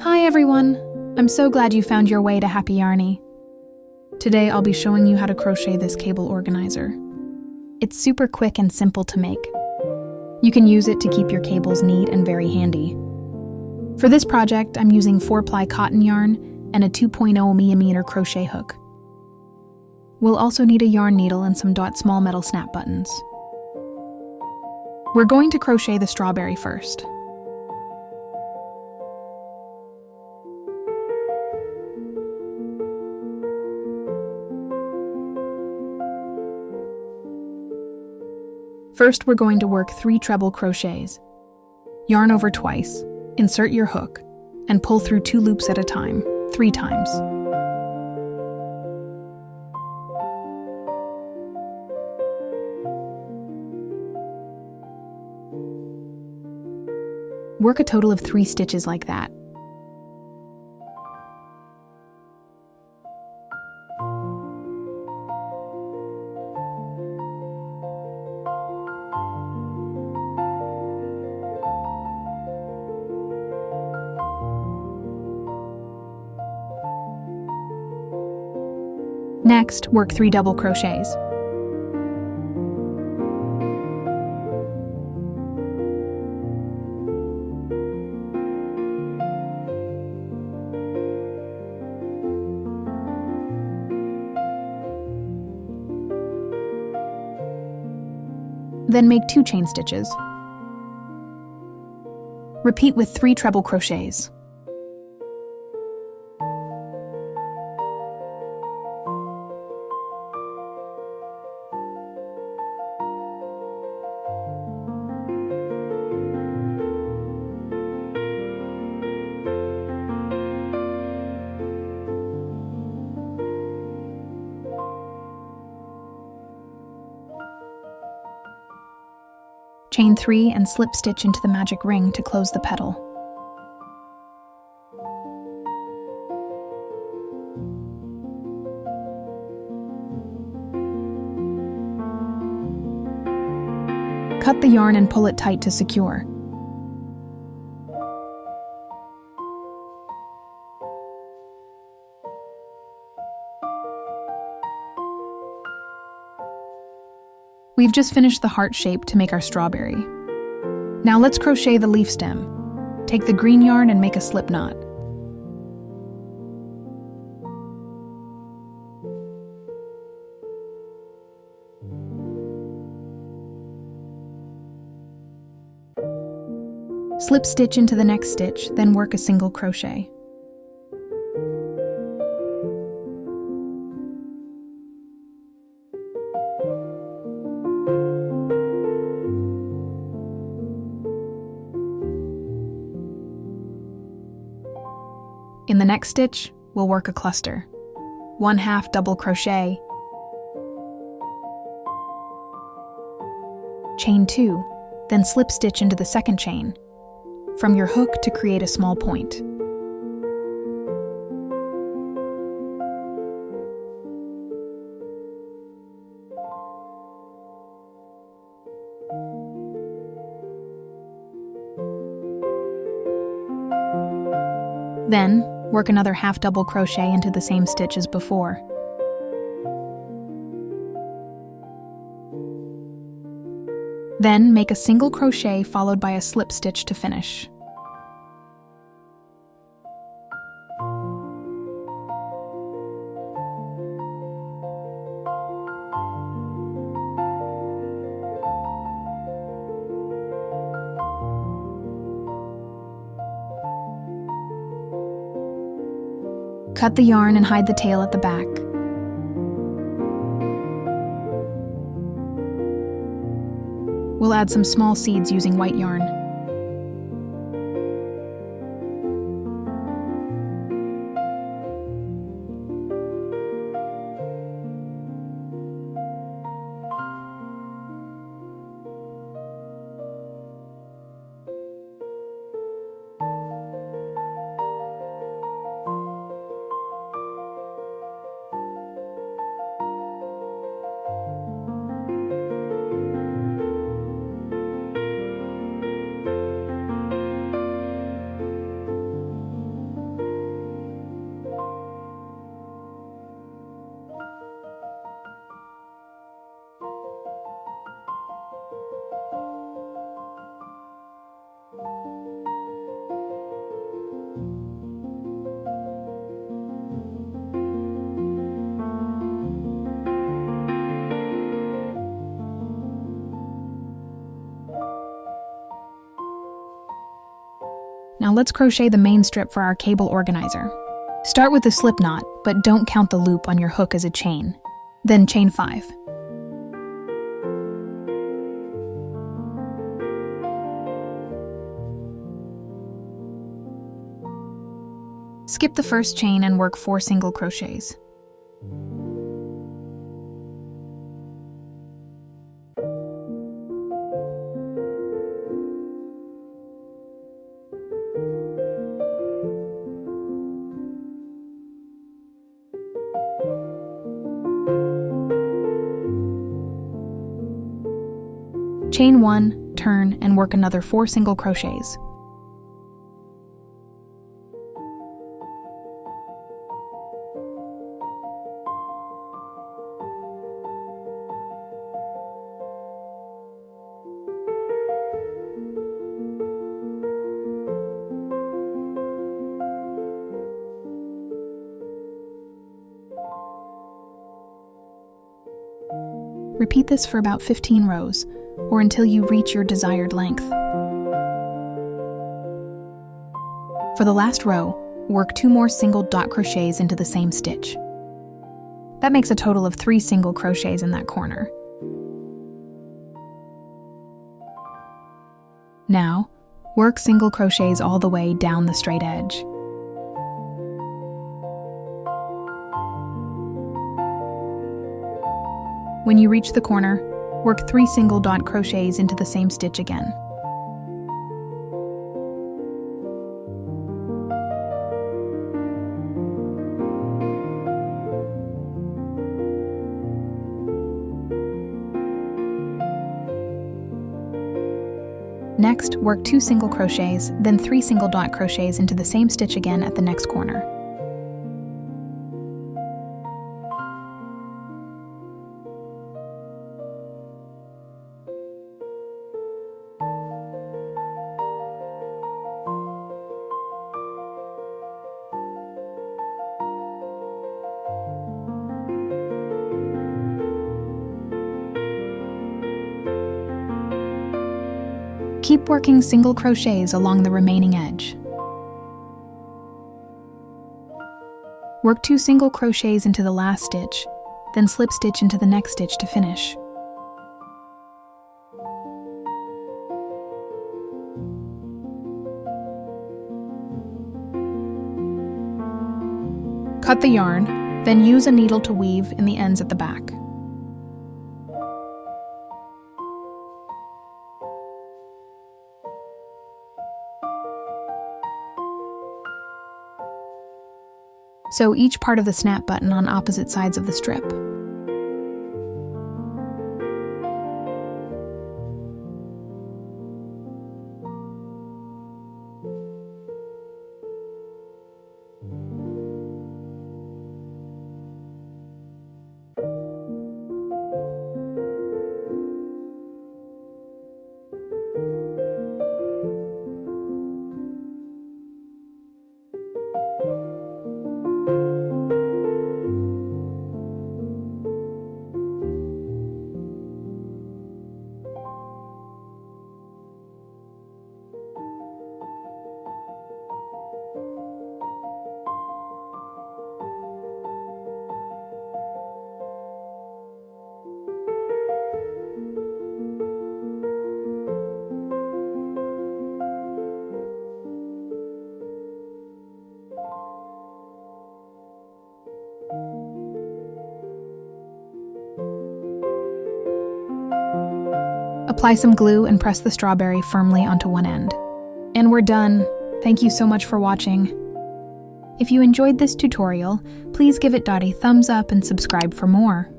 Hi everyone! I'm so glad you found your way to Happy Yarny. Today I'll be showing you how to crochet this cable organizer. It's super quick and simple to make. You can use it to keep your cables neat and very handy. For this project, I'm using 4-ply cotton yarn and a 2.0mm crochet hook. We'll also need a yarn needle and some small metal snap buttons. We're going to crochet the strawberry first. First, we're going to work 3 treble crochets. Yarn over twice, insert your hook, and pull through 2 loops at a time, 3 times. Work a total of 3 stitches like that. Next, work 3 double crochets. Then make 2 chain stitches. Repeat with 3 treble crochets. Chain 3 and slip stitch into the magic ring to close the petal. Cut the yarn and pull it tight to secure. We've just finished the heart shape to make our strawberry. Now let's crochet the leaf stem. Take the green yarn and make a slip knot. Slip stitch into the next stitch, then work a single crochet. In the next stitch, we'll work a cluster. 1/2 double crochet, chain 2, then slip stitch into the second chain from your hook to create a small point. Then, work another 1/2 double crochet into the same stitch as before. Then make a single crochet followed by a slip stitch to finish. Cut the yarn and hide the tail at the back. We'll add some small seeds using white yarn. let's crochet the main strip for our cable organizer. Start with the slip knot, but don't count the loop on your hook as a chain. Then chain 5. Skip the first chain and work 4 single crochets. Chain 1, turn, and work another 4 single crochets. Repeat this for about 15 rows, or until you reach your desired length. For the last row, work 2 more single dot crochets into the same stitch. That makes a total of 3 single crochets in that corner. Now, work single crochets all the way down the straight edge. When you reach the corner, work 3 single dot crochets into the same stitch again. Next, work 2 single crochets, then 3 single dot crochets into the same stitch again at the next corner. Keep working single crochets along the remaining edge. Work 2 single crochets into the last stitch, then slip stitch into the next stitch to finish. Cut the yarn, then use a needle to weave in the ends at the back. Sew each part of the snap button on opposite sides of the strip. Apply some glue and press the strawberry firmly onto one end. And we're done. Thank you so much for watching. If you enjoyed this tutorial, please give it a thumbs up and subscribe for more.